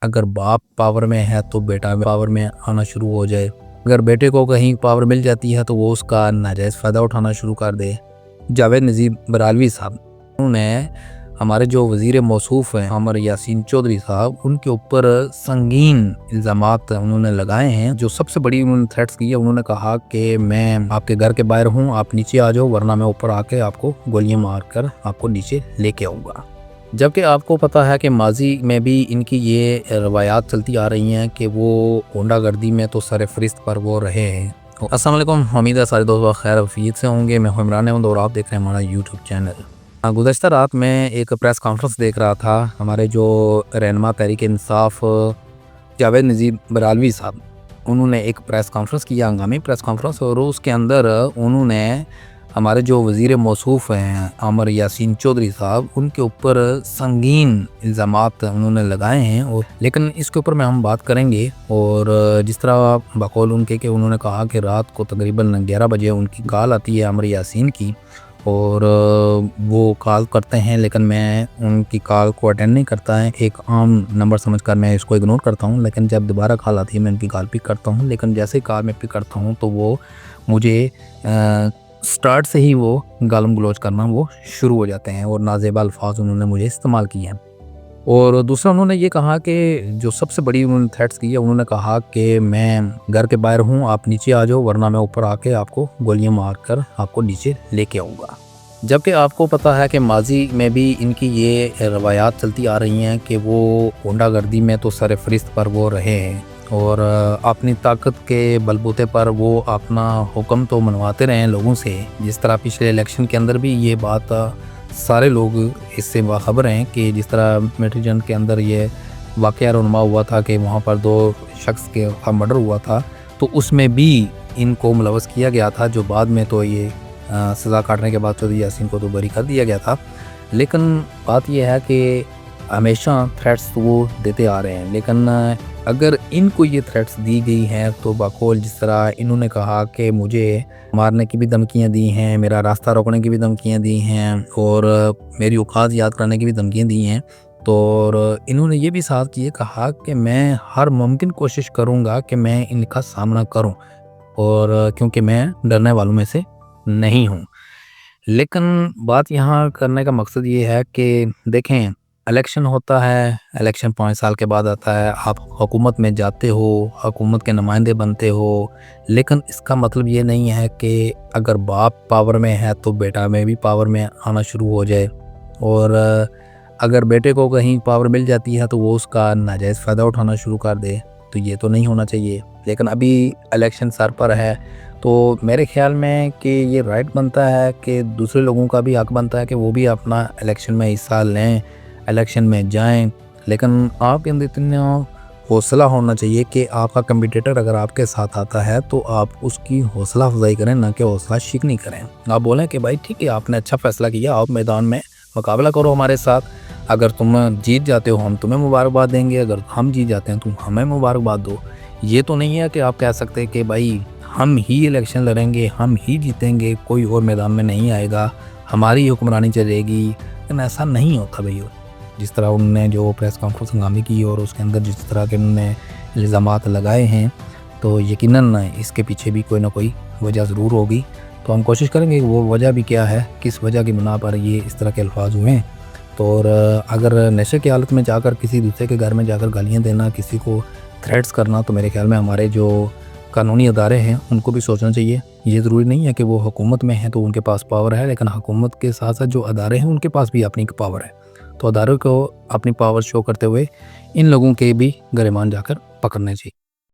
अगर बाप पावर में है तो बेटा पावर में आना शुरू हो जाए। अगर बेटे को कहीं पावर मिल जाती है तो वो उसका नाजायज़ फ़ायदा उठाना शुरू कर दे। जावेद नज़ीर बरालवी साहब, उन्होंने हमारे जो वज़ीर मौसूफ़ हैं आमिर यासीन चौधरी साहब, उनके ऊपर संगीन इल्ज़ामात उन्होंने लगाए हैं। जो सबसे बड़ी उन्होंने थ्रेट्स की है, उन्होंने कहा कि मैं आपके घर के बाहर हूँ, आप नीचे आ जाओ वरना मैं ऊपर आके आपको गोलियां मार कर आपको नीचे लेके आऊँगा। जबकि आपको पता है कि माजी में भी इनकी ये रवायात चलती आ रही हैं कि वो गुंडागर्दी में तो सर फ़रिस्त पर वो रहे हैं। अस्सलाम वालेकुम, उम्मीद है सारे दोस्त खैर आफियत से होंगे। मैं हूं इमरान अहमद और आप देख रहे हैं हमारा यूट्यूब चैनल। गुज़श्ता रात में एक प्रेस कॉन्फ्रेंस देख रहा था। हमारे जो रहनुमा तहरीक इंसाफ जावेद नज़ीर बरालवी साहब, उन्होंने एक प्रेस कॉन्फ्रेंस किया, हंगामी प्रेस कॉन्फ्रेंस, और उसके अंदर उन्होंने हमारे जो वज़ीर मौसूफ़ हैं आमिर यासीन चौधरी साहब, उनके ऊपर संगीन इल्ज़ामात उन्होंने लगाए हैं। और लेकिन इसके ऊपर में हम बात करेंगे। और जिस तरह बकौल उनके कि उन्होंने कहा कि रात को तकरीबन 11 बजे उनकी कॉल आती है आमिर यासीन की, और वो कॉल करते हैं लेकिन मैं उनकी कॉल को अटेंड नहीं करता है। एक आम नंबर समझकर मैं इसको इग्नोर करता हूँ, लेकिन जब दोबारा कॉल आती है मैं उनकी कॉल पिक करता हूँ। लेकिन जैसे ही कॉल मैं पिक करता हूँ तो वो मुझे स्टार्ट से ही वो गालम गलोच करना वो शुरू हो जाते हैं और नाज़ेबा अल्फाज उन्होंने मुझे इस्तेमाल किए हैं। और दूसरा उन्होंने ये कहा कि जो सबसे बड़ी उन्होंने थ्रेट्स की है, उन्होंने कहा कि मैं घर के बाहर हूँ, आप नीचे आ जाओ वरना मैं ऊपर आके आपको गोलियां मार कर आपको नीचे लेके आऊँगा। जबकि आपको पता है कि माजी में भी इनकी ये रवायात चलती आ रही हैं कि वो गुंडागर्दी में तो सर फ़रिस्त पर वो रहे हैं और अपनी ताकत के बलबूते पर वो अपना हुक्म तो मनवाते रहे हैं लोगों से। जिस तरह पिछले इलेक्शन के अंदर भी ये बात सारे लोग इससे बाखबर हैं कि जिस तरह मेट्री जंग के अंदर ये वाक़या रुनमा हुआ था कि वहाँ पर 2 शख्स का मर्डर हुआ था, तो उसमें भी इनको मुलवस किया गया था। जो बाद में तो ये सज़ा काटने के बाद चौधरी यासीन को तो बरी कर दिया गया था। लेकिन बात यह है कि हमेशा थ्रेट्स वो देते आ रहे हैं। लेकिन अगर इनको ये थ्रेट्स दी गई हैं तो बकौल जिस तरह इन्होंने कहा कि मुझे मारने की भी धमकियां दी हैं, मेरा रास्ता रोकने की भी धमकियां दी हैं और मेरी औकात याद करने की भी धमकियां दी हैं, तो और इन्होंने ये भी साथ ये कहा कि मैं हर मुमकिन कोशिश करूँगा कि मैं इनका सामना करूँ, और क्योंकि मैं डरने वालों में से नहीं हूँ। लेकिन बात यहाँ करने का मकसद ये है कि देखें, इलेक्शन होता है, इलेक्शन 5 साल के बाद आता है, आप हुकूमत में जाते हो, हुकूमत के नुमाइंदे बनते हो, लेकिन इसका मतलब ये नहीं है कि अगर बाप पावर में है तो बेटा में भी पावर में आना शुरू हो जाए। और अगर बेटे को कहीं पावर मिल जाती है तो वो उसका नाजायज़ फ़ायदा उठाना शुरू कर दे, तो ये तो नहीं होना चाहिए। लेकिन अभी इलेक्शन सर पर है, तो मेरे ख्याल में कि ये राइट बनता है कि दूसरे लोगों का भी हक बनता है कि वो भी अपना इलेक्शन में हिस्सा लें, इलेक्शन में जाएं। लेकिन आपके अंदर इतना हौसला होना चाहिए कि आपका कम्पिटिटर अगर आपके साथ आता है तो आप उसकी हौसला अफजाई करें, ना कि हौसला शिकनी करें। आप बोलें कि भाई ठीक है, आपने अच्छा फ़ैसला किया, आप मैदान में मुकाबला करो हमारे साथ, अगर तुम जीत जाते हो हम तुम्हें मुबारकबाद देंगे, अगर हम जीत जाते हैं तुम हमें मुबारकबाद दो। ये तो नहीं है कि आप कह सकते कि भाई हम ही इलेक्शन लड़ेंगे, हम ही जीतेंगे, कोई और मैदान में नहीं आएगा, हमारी हुक्मरानी चलेगी। लेकिन ऐसा नहीं होता भैया। जिस तरह उन्होंने जो प्रेस कॉन्फ्रेंस हंगामी की और उसके अंदर जिस तरह के उन्होंने इल्ज़ामात लगाए हैं, तो यकीनन इसके पीछे भी कोई ना कोई वजह ज़रूर होगी। तो हम कोशिश करेंगे कि वो वजह भी क्या है, किस वजह की बिना पर ये इस तरह के अल्फाज हुए हैं। तो और अगर नशे की हालत में जाकर किसी दूसरे के घर में जाकर गालियाँ देना, किसी को थ्रेट्स करना, तो मेरे ख्याल में हमारे जो कानूनी अदारे हैं उनको भी सोचना चाहिए। ये ज़रूरी नहीं है कि वो हुकूमत में हैं तो उनके पास पावर है, लेकिन हुकूमत के साथ साथ जो अदारे हैं उनके पास भी अपनी पावर है। तो अदारों को अपनी पावर शो करते हुए इन लोगों के भी गिरबान जाकर पकड़ने चाहिए।